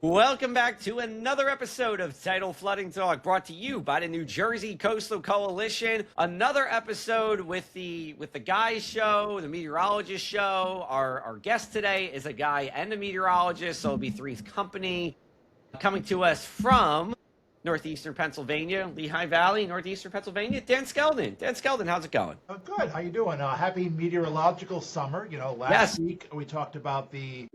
Welcome back to another episode of Tidal Flooding Talk, brought to you by the New Jersey Coastal Coalition. Another episode with the guys show, the meteorologist show. Our guest today is a guy and a meteorologist, so it'll be Three's Company, coming to us from northeastern Pennsylvania, Lehigh Valley, northeastern Pennsylvania. Dan Skeldon. Dan Skeldon, how's it going? Good. How you doing? Happy meteorological summer. Last week we talked about the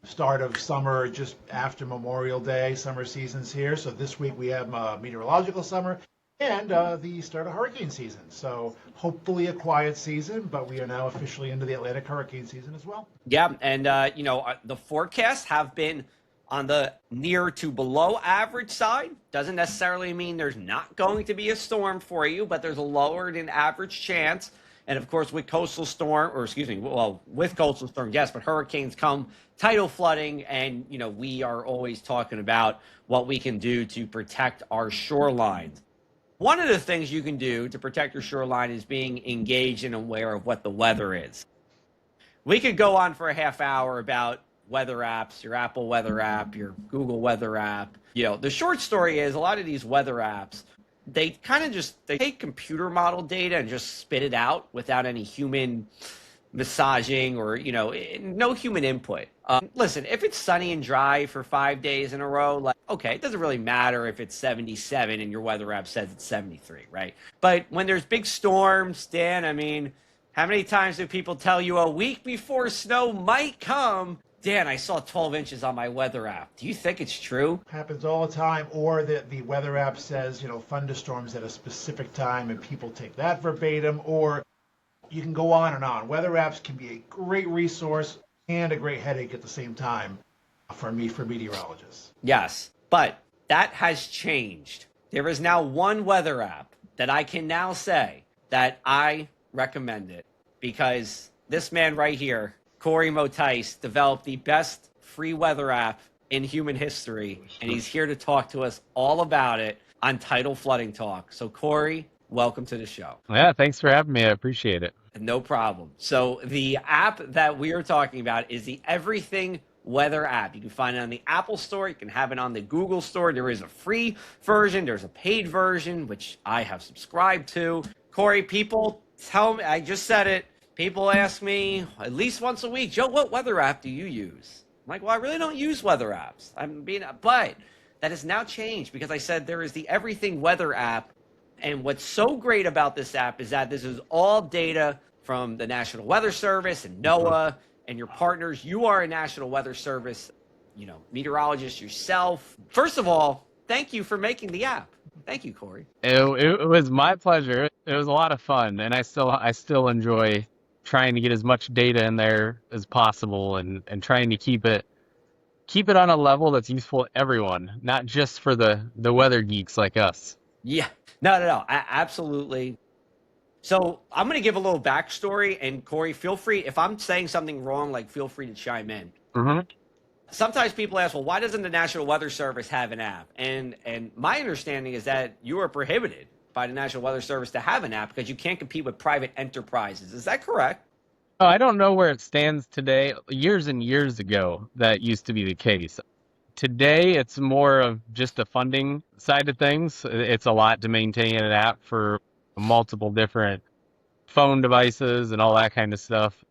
start of summer just after Memorial Day. Summer season's here. So this week we have meteorological summer and the start of hurricane season. So hopefully a quiet season, but we are now officially into the Atlantic hurricane season as well. Yeah, and the forecasts have been on the near to below average side. Doesn't necessarily mean there's not going to be a storm for you, but there's a lower than average chance. And of course, with coastal storm, with coastal storm, yes, but hurricanes come tidal flooding, and we are always talking about what we can do to protect our shorelines. One of the things you can do to protect your shoreline is being engaged and aware of what the weather is. We could go on for a half hour about weather apps, your Apple weather app, your Google weather app. The short story is a lot of these weather apps, they take computer model data and just spit it out without any human massaging or, no human input. Listen, if it's sunny and dry for 5 days in a row, okay, it doesn't really matter if it's 77 and your weather app says it's 73, right? But when there's big storms, Dan, how many times do people tell you a week before snow might come? Dan, I saw 12 inches on my weather app. Do you think it's true? Happens all the time. Or the weather app says, thunderstorms at a specific time, and people take that verbatim. Or you can go on and on. Weather apps can be a great resource and a great headache at the same time for meteorologists. Yes, but that has changed. There is now one weather app that I can now say that I recommend it, because this man right here, Cory Mottice, developed the best free weather app in human history, and he's here to talk to us all about it on Tidal Flooding Talk. So, Cory, welcome to the show. Yeah, thanks for having me. I appreciate it. No problem. So, the app that we are talking about is the Everything Weather app. You can find it on the Apple Store. You can have it on the Google Store. There is a free version. There's a paid version, which I have subscribed to. Cory, people tell me, I just said it, people ask me at least once a week, Joe, what weather app do you use? I'm like, well, I really don't use weather apps. But that has now changed, because I said there is the Everything Weather app. And what's so great about this app is that this is all data from the National Weather Service and NOAA and your partners. You are a National Weather Service, meteorologist yourself. First of all, thank you for making the app. Thank you, Cory. It was my pleasure. It was a lot of fun, and I still enjoy trying to get as much data in there as possible, and trying to keep it on a level that's useful to everyone, not just for the weather geeks like us. Yeah, no, absolutely. So I'm going to give a little backstory, and Cory, feel free, if I'm saying something wrong, feel free to chime in. Mm-hmm. Sometimes people ask, well, why doesn't the National Weather Service have an app? And my understanding is that you are prohibited by the National Weather Service to have an app because you can't compete with private enterprises. Is that correct? Oh, I don't know where it stands today. Years and years ago, that used to be the case. Today, it's more of just the funding side of things. It's a lot to maintain an app for multiple different phone devices and all that kind of stuff.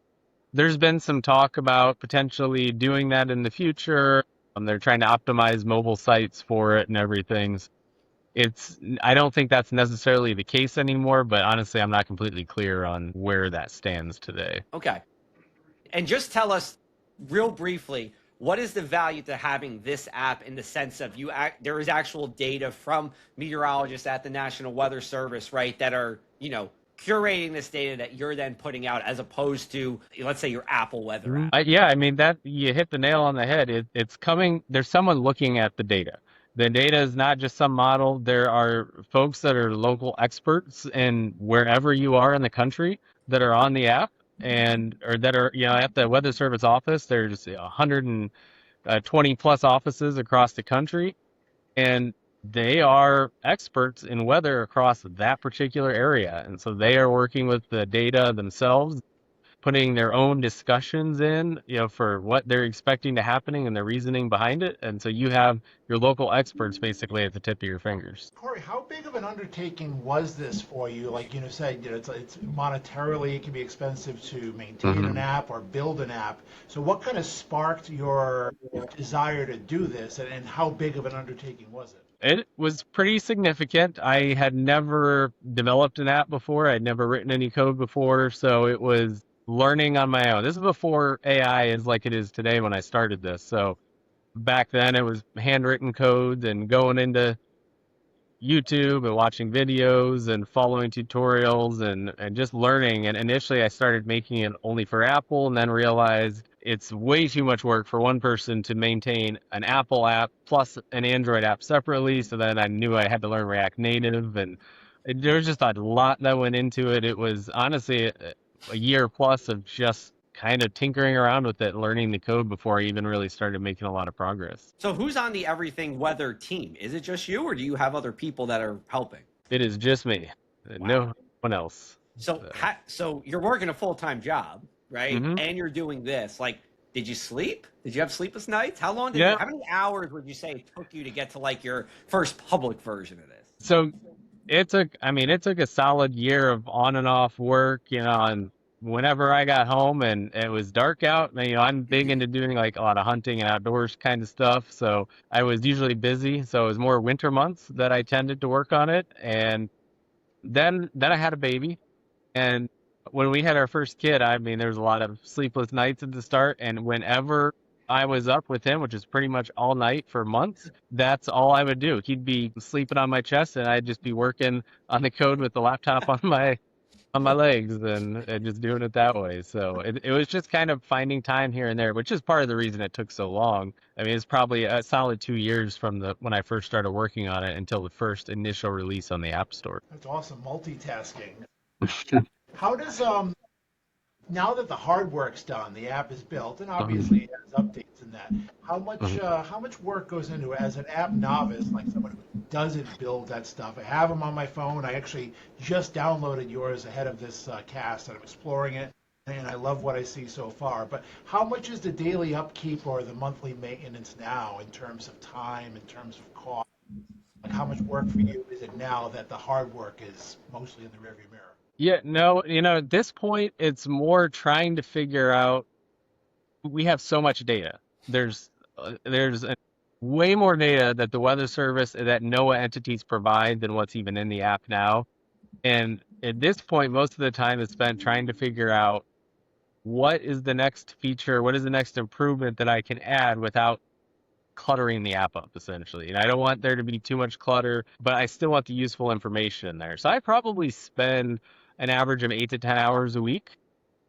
There's been some talk about potentially doing that in the future. They're trying to optimize mobile sites for it and everything. I don't think that's necessarily the case anymore, but honestly, I'm not completely clear on where that stands today. Okay. And just tell us real briefly, what is the value to having this app in the sense of there is actual data from meteorologists at the National Weather Service, right, that are, curating this data that you're then putting out, as opposed to, let's say, your Apple weather app? That you hit the nail on the head. It's coming. There's someone looking at the data. The data is not just some model. There are folks that are local experts in wherever you are in the country that are on the app, or that are at the Weather Service office. There's 120 plus offices across the country, and they are experts in weather across that particular area. And so they are working with the data themselves. putting their own discussions in, for what they're expecting to happening and the reasoning behind it. And so you have your local experts basically at the tip of your fingers. Corey, how big of an undertaking was this for you? Like said, it's monetarily, it can be expensive to maintain an app or build an app. So what kind of sparked your desire to do this, and how big of an undertaking was it? It was pretty significant. I had never developed an app before. I'd never written any code before, so it was learning on my own. This is before AI is like it is today when I started this. So back then it was handwritten codes and going into YouTube and watching videos and following tutorials and just learning. And initially I started making it only for Apple and then realized it's way too much work for one person to maintain an Apple app plus an Android app separately. So then I knew I had to learn React Native, and there was just a lot that went into it. It was honestly a year plus of just kind of tinkering around with it, learning the code before I even really started making a lot of progress. So who's on the Everything Weather team? Is it just you, or do you have other people that are helping? It is just me. Wow. No one else. So you're working a full-time job, right? And you're doing this. Like, did you sleep? Did you have sleepless nights? How long how many hours would you say it took you to get to like your first public version of this? So it took a solid year of on and off work, and whenever I got home and it was dark out, I'm big into doing like a lot of hunting and outdoors kind of stuff. So I was usually busy. So it was more winter months that I tended to work on it. And then I had a baby. And when we had our first kid, there was a lot of sleepless nights at the start. And whenever I was up with him, which is pretty much all night for months, that's all I would do. He'd be sleeping on my chest and I'd just be working on the code with the laptop on my legs and just doing it that way. So it was just kind of finding time here and there, which is part of the reason it took so long. It's probably a solid 2 years from when I first started working on it until the first initial release on the App Store. That's awesome, multitasking. How does now that the hard work's done, the app is built, and obviously it has updates in that. How much work goes into it as an app novice, like someone who doesn't build that stuff? I have them on my phone. I actually just downloaded yours ahead of this cast, and I'm exploring it, and I love what I see so far. But how much is the daily upkeep or the monthly maintenance now in terms of time, in terms of cost? Like how much work for you is it now that the hard work is mostly in the rearview mirror? Yeah, no, at this point, it's more trying to figure out, we have so much data. There's way more data that the Weather Service, that NOAA entities provide than what's even in the app now. And at this point, most of the time is spent trying to figure out what is the next feature, what is the next improvement that I can add without cluttering the app up, essentially. And I don't want there to be too much clutter, but I still want the useful information in there. So I probably spend an average of 8 to 10 hours a week,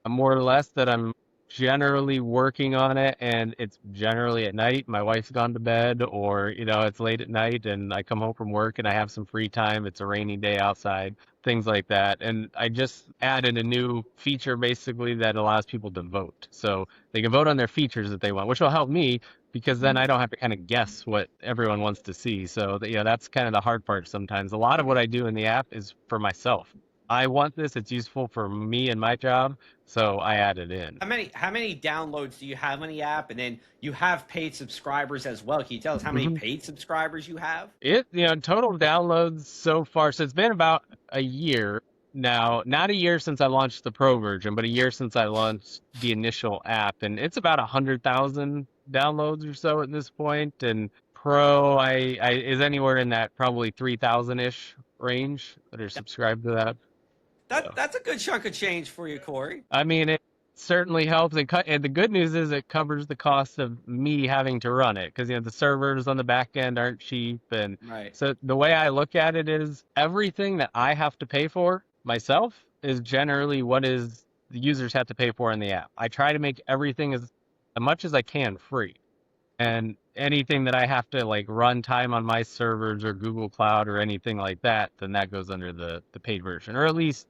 more or less, that I'm generally working on it. And it's generally at night. My wife's gone to bed, or, it's late at night and I come home from work and I have some free time. It's a rainy day outside, things like that. And I just added a new feature basically that allows people to vote. So they can vote on their features that they want, which will help me because then I don't have to kind of guess what everyone wants to see. So that's kind of the hard part sometimes. A lot of what I do in the app is for myself. I want this, it's useful for me and my job, so I add it in. How many downloads do you have on the app? And then you have paid subscribers as well. Can you tell us how many paid subscribers you have? Total downloads so far, so it's been about a year now, not a year since I launched the Pro version, but a year since I launched the initial app, and it's about 100,000 downloads or so at this point, and Pro is anywhere in that probably 3,000-ish range that are subscribed to that. That's a good chunk of change for you, Cory. It certainly helps. And the good news is it covers the cost of me having to run it because the servers on the back end aren't cheap. And so the way I look at it is everything that I have to pay for myself is generally what the users have to pay for in the app. I try to make everything as much as I can free. And anything that I have to run time on my servers or Google Cloud or anything like that, then that goes under the paid version. Or at least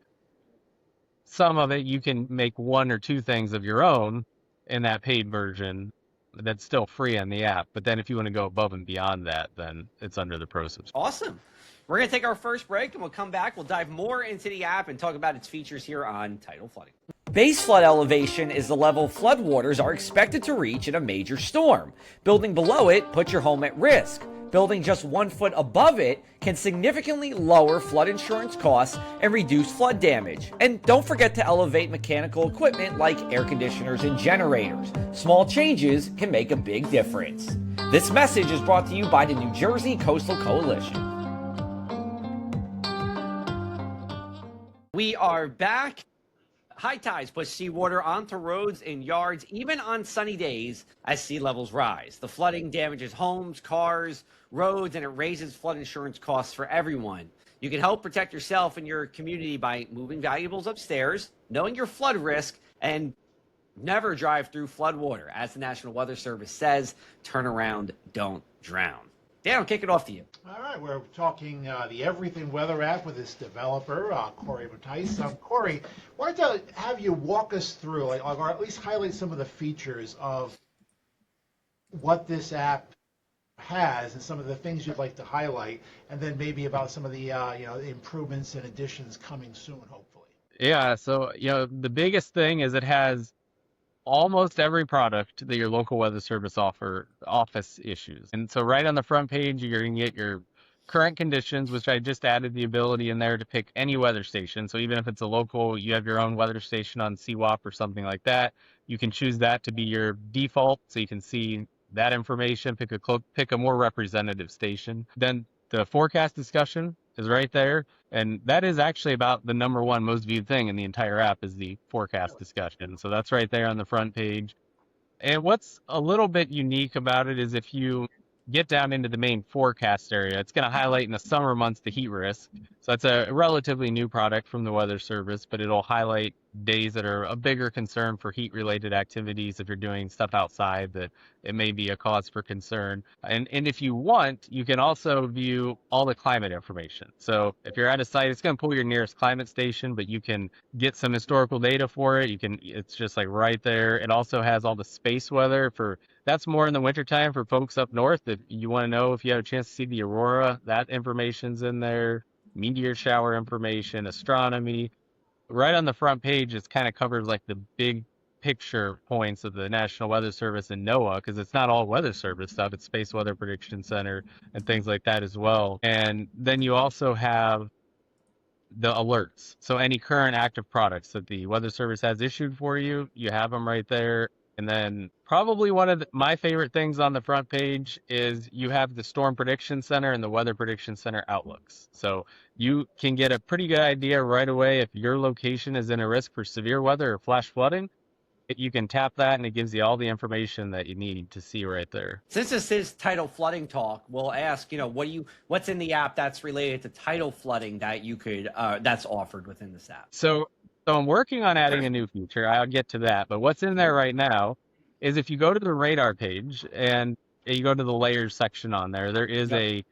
some of it, you can make one or two things of your own in that paid version that's still free on the app. But then if you want to go above and beyond that, then it's under the Pro subscription. Awesome. We're going to take our first break and we'll come back. We'll dive more into the app and talk about its features here on Tidal Flooding. Base flood elevation is the level floodwaters are expected to reach in a major storm. Building below it puts your home at risk. Building just 1 foot above it can significantly lower flood insurance costs and reduce flood damage. And don't forget to elevate mechanical equipment like air conditioners and generators. Small changes can make a big difference. This message is brought to you by the New Jersey Coastal Coalition. We are back. High tides push seawater onto roads and yards, even on sunny days as sea levels rise. The flooding damages homes, cars, roads, and it raises flood insurance costs for everyone. You can help protect yourself and your community by moving valuables upstairs, knowing your flood risk, and never drive through flood water. As the National Weather Service says, turn around, don't drown. Dan, I'll kick it off to you. All right, we're talking the Everything Weather app with its developer, Cory Mottice. Cory, wanted to have you walk us through, or at least highlight some of the features of what this app has and some of the things you'd like to highlight, and then maybe about some of the improvements and additions coming soon, hopefully. Yeah, so the biggest thing is it has almost every product that your local weather service office issues. And so right on the front page, you're going to get your current conditions, which I just added the ability in there to pick any weather station. So even if it's a local, you have your own weather station on CWAP or something like that, you can choose that to be your default, so you can see that information, pick a more representative station. Then the forecast discussion is right there. And that is actually about the number one most viewed thing in the entire app is the forecast discussion. So that's right there on the front page. And what's a little bit unique about it is if you get down into the main forecast area, it's going to highlight in the summer months the heat risk. So that's a relatively new product from the Weather Service, but it'll highlight days that are a bigger concern for heat-related activities. If you're doing stuff outside, that it may be a cause for concern. And if you want, you can also view all the climate information. So if you're at a site, it's going to pull your nearest climate station, but you can get some historical data for it. It's just like right there. It also has all the space weather that's more in the wintertime for folks up north. If you want to know if you have a chance to see the aurora, that information's in there. Meteor shower information, astronomy. Right on the front page, it kind of covers like the big picture points of the National Weather Service and NOAA, because it's not all Weather Service stuff. It's Space Weather Prediction Center and things like that as well. And then you also have the alerts. So any current active products that the Weather Service has issued for you, you have them right there. And then probably one of my favorite things on the front page is you have the Storm Prediction Center and the Weather Prediction Center outlooks. So you can get a pretty good idea right away if your location is in a risk for severe weather or flash flooding. You can tap that and it gives you all the information that you need to see right there. Since this is Tidal Flooding Talk, we'll ask, what's in the app that's related to tidal flooding that you could that's offered within this app. So I'm working on adding a new feature. I'll get to that. But what's in there right now is if you go to the radar page and you go to the layers section on there, there is a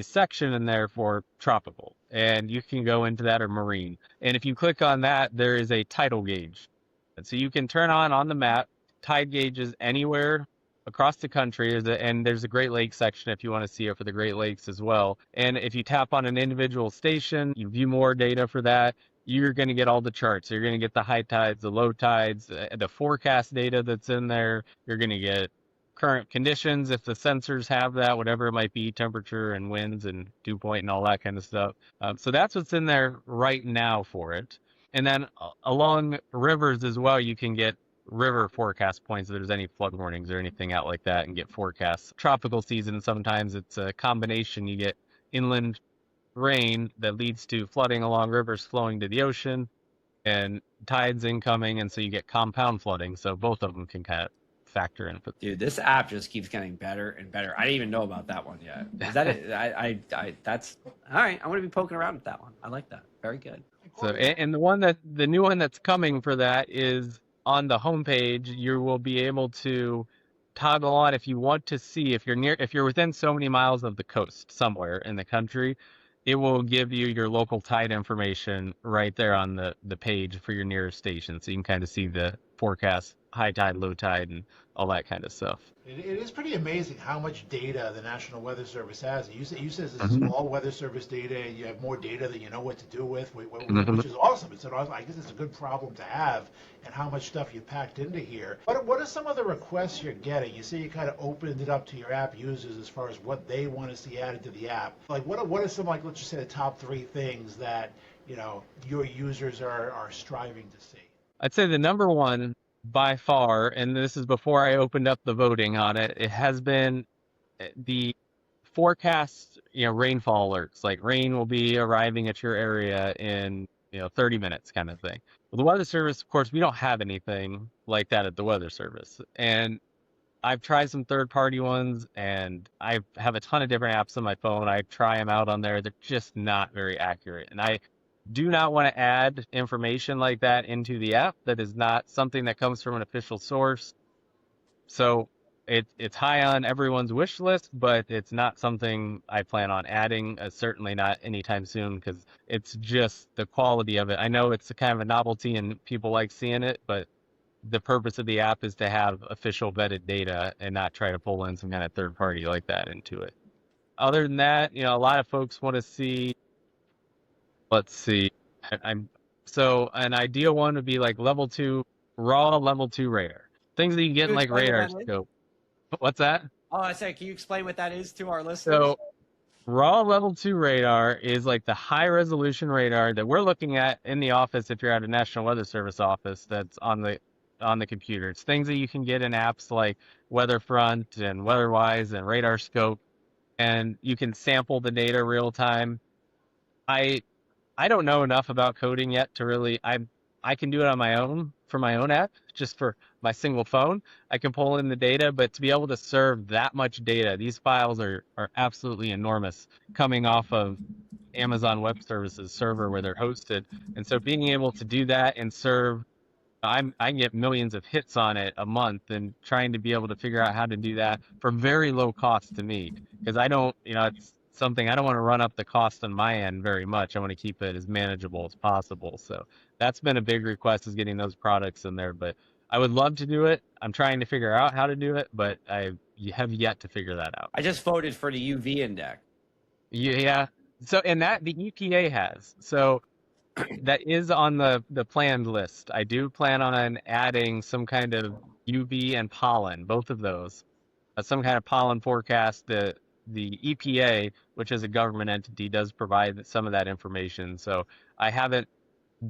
section in there for tropical, and you can go into that, or marine. And if you click on that, there is a tidal gauge. And so you can turn on the map tide gauges anywhere across the country. And there's a Great Lakes section if you want to see it for the Great Lakes as well. And if you tap on an individual station, you view more data for that, you're going to get all the charts. So you're going to get the high tides, the low tides, the forecast data that's in there. You're going to get current conditions if the sensors have that, whatever it might be, temperature and winds and dew point and all that kind of stuff. So that's what's in there right now for it. And then along rivers as well, you can get river forecast points if there's any flood warnings or anything out like that, and get forecasts. Tropical season, sometimes it's a combination. You get inland rain that leads to flooding along rivers flowing to the ocean, and tides incoming, and so you get compound flooding. So both of them can kind of factor in. Dude, this app just keeps getting better and better. I didn't even know about that one yet. Is that it? That's all right. I'm going to be poking around with that one. I like that. Very good. So, and the new one that's coming for that is on the homepage. You will be able to toggle on if you want to see if you're within so many miles of the coast somewhere in the country. It will give you your local tide information right there on the page for your nearest station, so you can kind of see the forecast high tide, low tide, and all that kind of stuff. It is pretty amazing how much data the National Weather Service has. You said this is Mhm. all Weather Service data, and you have more data than you know what to do with, Mhm. which is awesome. I guess it's a good problem to have, and how much stuff you packed into here. What are some of the requests you're getting? You say you kind of opened it up to your app users as far as what they want to see added to the app. Like what are some, like, let's just say the top three things that your users are striving to see? I'd say the number one by far, and this is before I opened up the voting on it, it has been the forecast, rainfall alerts. Like rain will be arriving at your area in, 30 minutes kind of thing. Well, the Weather Service, of course, we don't have anything like that at the Weather Service. And I've tried some third-party ones, and I have a ton of different apps on my phone. I try them out on there. They're just not very accurate. And I do not want to add information like that into the app that is not something that comes from an official source. So it's high on everyone's wish list, but it's not something I plan on adding, certainly not anytime soon, because it's just the quality of it. I know it's a kind of a novelty and people like seeing it, but the purpose of the app is to have official vetted data and not try to pull in some kind of third party like that into it. Other than that, a lot of folks want to see, let's see, I'm so an ideal one would be like raw level two radar. Things that you get Can in you like explain what radar that is? scope. What's that? Oh, I said, can you explain what that is to our listeners? So raw level two radar is like the high resolution radar that we're looking at in the office if you're at a National Weather Service office that's on the computer. It's things that you can get in apps like Weatherfront and WeatherWise and Radar Scope, and you can sample the data real time. I I don't know enough about coding yet to really I can do it on my own for my own app, just for my single phone. I can pull in the data, but to be able to serve that much data, these files are absolutely enormous coming off of Amazon Web Services server where they're hosted. And so being able to do that and serve I can get millions of hits on it a month, and trying to be able to figure out how to do that for very low cost to me, because I don't, it's something I don't want to run up the cost on my end very much. I want to keep it as manageable as possible. So that's been a big request, is getting those products in there. But I would love to do it. I'm trying to figure out how to do it, but I have yet to figure that out. I just voted for the UV index. Yeah. So, and that the EPA has. So that is on the planned list. I do plan on adding some kind of UV and pollen, both of those. Some kind of pollen forecast. The EPA, which is a government entity, does provide some of that information. So I haven't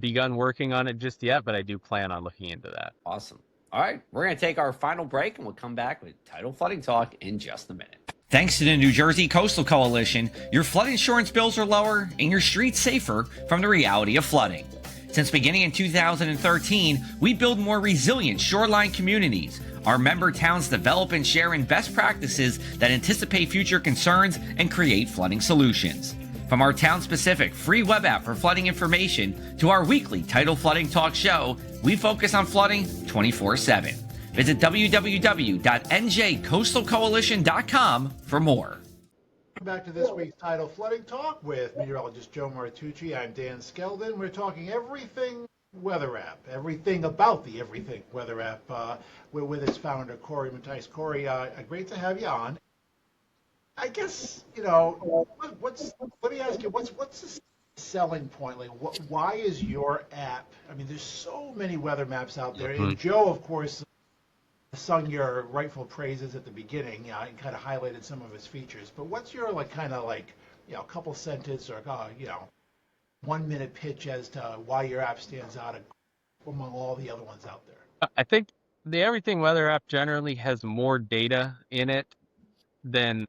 begun working on it just yet, but I do plan on looking into that. Awesome. All right, we're going to take our final break, and we'll come back with Tidal Flooding Talk in just a minute. Thanks to the New Jersey Coastal Coalition, your flood insurance bills are lower and your streets safer from the reality of flooding. Since beginning in 2013, we build more resilient shoreline communities. Our member towns develop and share in best practices that anticipate future concerns and create flooding solutions. From our town-specific free web app for flooding information to our weekly Tidal Flooding Talk show, we focus on flooding 24/7. Visit www.njcoastalcoalition.com for more. Welcome back to this week's Tidal Flooding Talk with meteorologist Joe Martucci. I'm Dan Skeldon. We're talking everything weather app, everything about the Everything weather app. We're with its founder, Cory Mottice. Cory, great to have you on. I guess, let me ask you, what's the selling point? Like, why is your app? I mean, there's so many weather maps out there. And Joe, of course, sung your rightful praises at the beginning, and kind of highlighted some of his features. But what's your couple sentence or 1 minute pitch as to why your app stands out among all the other ones out there? I think the Everything Weather app generally has more data in it than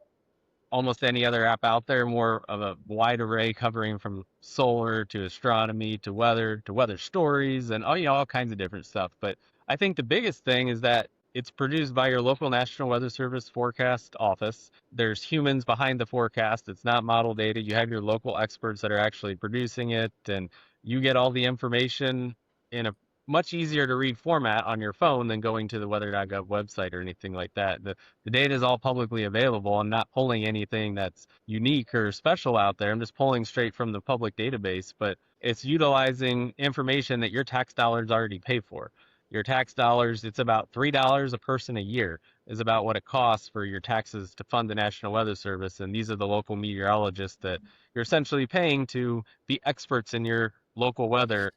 almost any other app out there, more of a wide array covering from solar to astronomy to weather stories and all kinds of different stuff. But I think the biggest thing is that it's produced by your local National Weather Service forecast office. There's humans behind the forecast. It's not model data. You have your local experts that are actually producing it, and you get all the information in a much easier to read format on your phone than going to the weather.gov website or anything like that. The data is all publicly available. I'm not pulling anything that's unique or special out there. I'm just pulling straight from the public database, but it's utilizing information that your tax dollars already pay for. your tax dollars, it's about $3 a person a year is about what it costs for your taxes to fund the National Weather Service. And these are the local meteorologists that you're essentially paying to be experts in your local weather.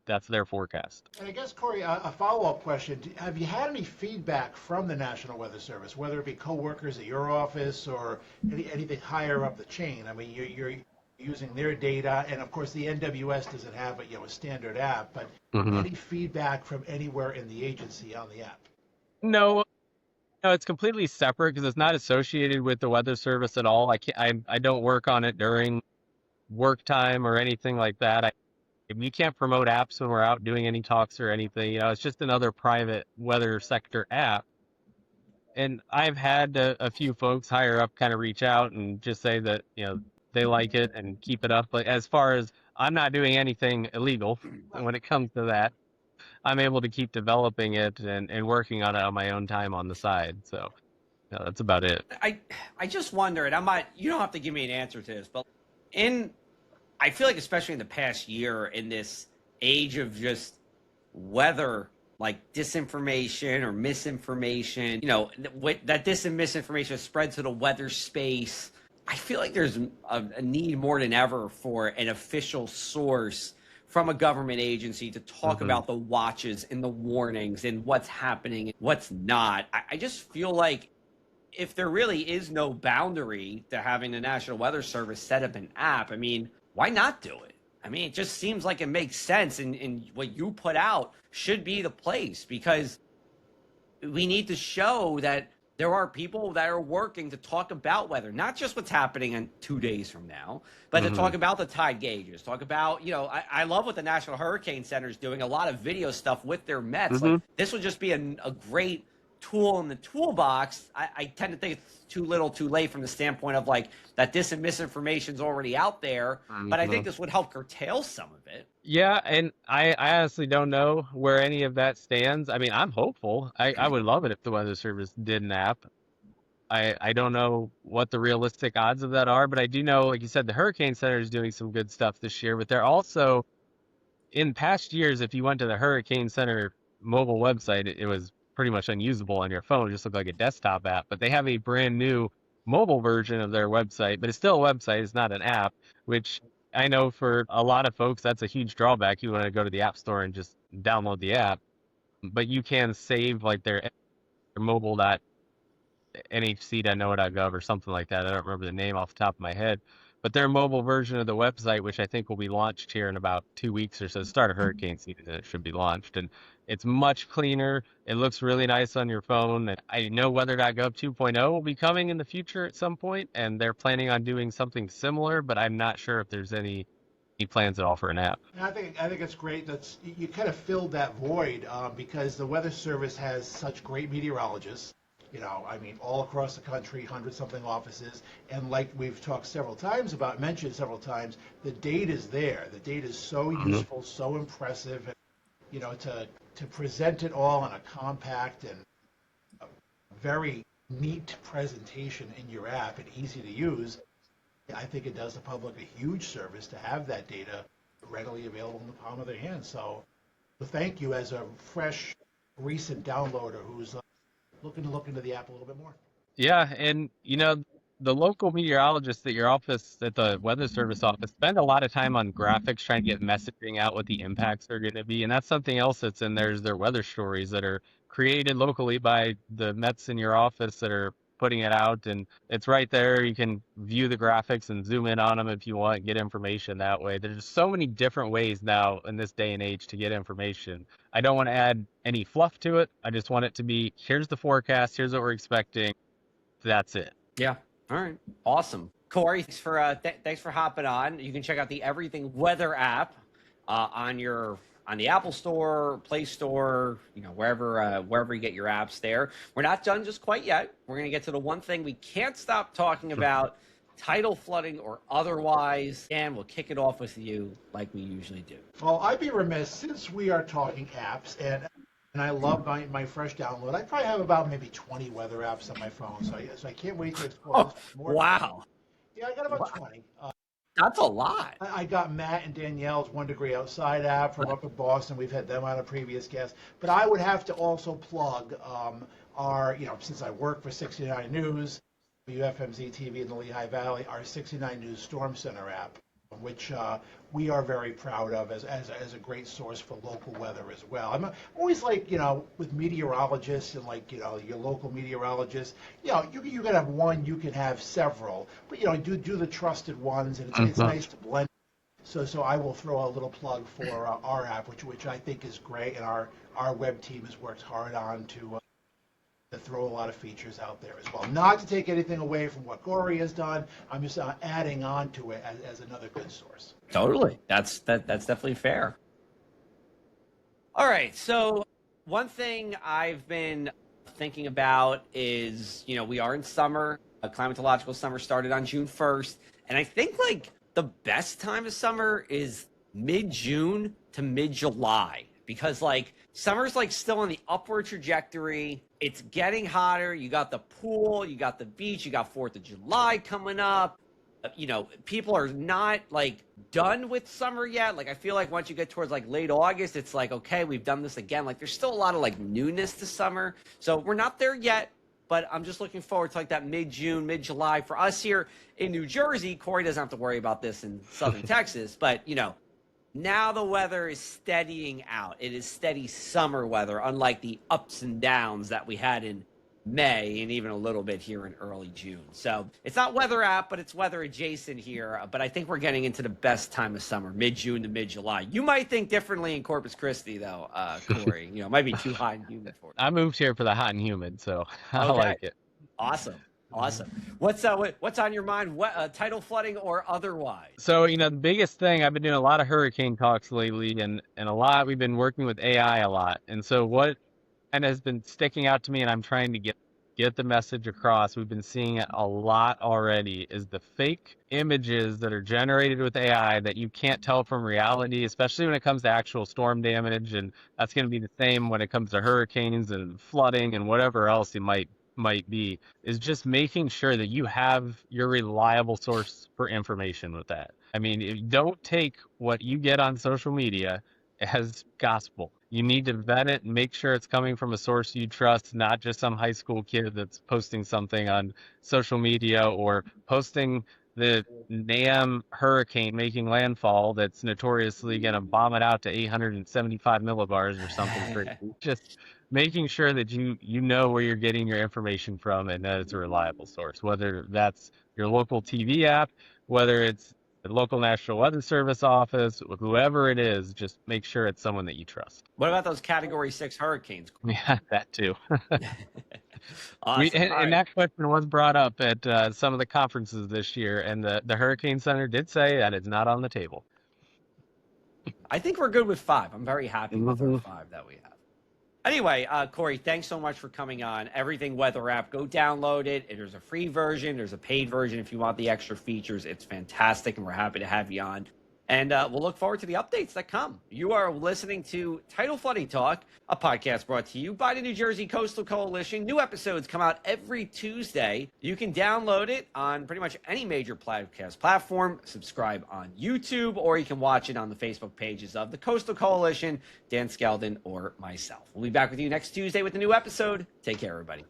That's their forecast. And I guess, Cory, a follow-up question. Have you had any feedback from the National Weather Service, whether it be coworkers at your office or anything higher up the chain? I mean, you're using their data, and of course the NWS doesn't have a standard app, but any feedback from anywhere in the agency on the app? No, no, it's completely separate because it's not associated with the Weather Service at all. I don't work on it during work time or anything like that. We can't promote apps when we're out doing any talks or anything. It's just another private weather sector app. And I've had a few folks higher up kind of reach out and just say that, they like it and keep it up. But as far as I'm not doing anything illegal when it comes to that, I'm able to keep developing it and working on it on my own time on the side. So that's about it. I just wonder, and you don't have to give me an answer to this, but I feel like especially in the past year, in this age of just weather, like disinformation or misinformation, that dis and misinformation spread to the weather space. I feel like there's a need more than ever for an official source from a government agency to talk about the watches and the warnings and what's happening and what's not. I just feel like if there really is no boundary to having the National Weather Service set up an app, I mean, why not do it? I mean, it just seems like it makes sense, and what you put out should be the place, because we need to show that there are people that are working to talk about weather, not just what's happening in 2 days from now, but to talk about the tide gauges, talk about, I love what the National Hurricane Center is doing, a lot of video stuff with their Mets. Like, this would just be a great tool in the toolbox. I tend to think it's too little too late from the standpoint of like that dis and misinformation is already out there, but I think this would help curtail some of it. Yeah, and I honestly don't know where any of that stands. I mean, I'm hopeful. I would love it if the Weather Service did an app. I don't know what the realistic odds of that are, but I do know, like you said, the Hurricane Center is doing some good stuff this year, but they're also, in past years, if you went to the Hurricane Center mobile website, it was pretty much unusable on your phone. It just looked like a desktop app, but they have a brand new mobile version of their website, but it's still a website. It's not an app, which I know for a lot of folks, that's a huge drawback. You want to go to the app store and just download the app, but you can save like their mobile.nhc.noaa.gov or something like that. I don't remember the name off the top of my head, but their mobile version of the website, which I think will be launched here in about 2 weeks or so, start of hurricane season, it should be launched. And it's much cleaner. It looks really nice on your phone. And I know weather.gov 2.0 will be coming in the future at some point, and they're planning on doing something similar, but I'm not sure if there's any plans at all for an app. I think it's great. You kind of filled that void because the Weather Service has such great meteorologists. I mean, all across the country, 100-something offices, and like we've mentioned several times, the data is there. The data is so useful, so impressive, and, to present it all on a compact and very neat presentation in your app and easy to use. I think it does the public a huge service to have that data readily available in the palm of their hands. So thank you as a fresh, recent downloader who's looking to look into the app a little bit more. Yeah, and the local meteorologists at your office, at the Weather Service office, spend a lot of time on graphics trying to get messaging out what the impacts are going to be. And that's something else that's in there is their weather stories that are created locally by the Mets in your office that are putting it out. And it's right there. You can view the graphics and zoom in on them if you want, get information that way. There's so many different ways now in this day and age to get information. I don't want to add any fluff to it. I just want it to be, here's the forecast, here's what we're expecting. That's it. Yeah. All right. Awesome. Cory, thanks for hopping on. You can check out the Everything Weather app on the Apple Store, Play Store, wherever you get your apps there. We're not done just quite yet. We're going to get to the one thing we can't stop talking about, tidal flooding or otherwise, and we'll kick it off with you like we usually do. Well, I'd be remiss, since we are talking apps, and I love my fresh download. I probably have about maybe 20 weather apps on my phone, so I can't wait to explore this more. Wow. Yeah, I got about 20. That's a lot. I got Matt and Danielle's 1 Degree Outside app from up in Boston. We've had them on a previous guest. But I would have to also plug our, since I work for 69 News, WFMZ TV in the Lehigh Valley, our 69 News Storm Center app, which we are very proud of as a great source for local weather as well. I'm always like, with meteorologists and like, your local meteorologists, you can have one, you can have several, but, do the trusted ones, and it's nice to blend. So I will throw a little plug for our app, which I think is great, and our web team has worked hard on to throw a lot of features out there as well. Not to take anything away from what Cory has done. I'm just adding on to it as another good source. Totally. That's definitely fair. All right. So one thing I've been thinking about is, we are in summer. A climatological summer started on June 1st. And I think like the best time of summer is mid-June to mid-July, because like summer's like still on the upward trajectory. It's getting hotter. You got the pool, you got the beach, you got 4th of July coming up. People are not like done with summer yet. Like I feel like once you get towards like late August, it's like, okay, we've done this again. Like there's still a lot of like newness to summer. So we're not there yet, but I'm just looking forward to like that mid-June, mid-July for us here in New Jersey. Cory doesn't have to worry about this in Southern Texas, but now the weather is steadying out. It is steady summer weather, unlike the ups and downs that we had in May and even a little bit here in early June. So it's not weather app, but it's weather adjacent here. But I think we're getting into the best time of summer, mid-June to mid-July. You might think differently in Corpus Christi, though, Cory. It might be too hot and humid for you. I moved here for the hot and humid, so I like it. Awesome. What's on your mind? What tidal flooding or otherwise? So, the biggest thing, I've been doing a lot of hurricane talks lately, and we've been working with AI a lot. And so what and has been sticking out to me, and I'm trying to get the message across, we've been seeing it a lot already, is the fake images that are generated with AI that you can't tell from reality, especially when it comes to actual storm damage. And that's going to be the same when it comes to hurricanes and flooding and whatever else it might be, is just making sure that you have your reliable source for information with that. I mean, you don't take what you get on social media as gospel. You need to vet it and make sure it's coming from a source you trust, not just some high school kid that's posting something on social media or posting the NAM hurricane making landfall that's notoriously going to bomb it out to 875 millibars or something crazy. Just making sure that you know where you're getting your information from and that it's a reliable source, whether that's your local TV app, whether it's the local National Weather Service office, whoever it is, just make sure it's someone that you trust. What about those Category 6 hurricanes? Yeah, that too. Awesome. And that question was brought up at some of the conferences this year, and the Hurricane Center did say that it's not on the table. I think we're good with 5. I'm very happy with our 5 that we have. Anyway, Cory, thanks so much for coming on. Everything Weather app, go download it. There's a free version. There's a paid version if you want the extra features. It's fantastic, and we're happy to have you on. And we'll look forward to the updates that come. You are listening to Tidal Flooding Talk, a podcast brought to you by the New Jersey Coastal Coalition. New episodes come out every Tuesday. You can download it on pretty much any major podcast platform, subscribe on YouTube, or you can watch it on the Facebook pages of the Coastal Coalition, Dan Skeldon, or myself. We'll be back with you next Tuesday with a new episode. Take care, everybody.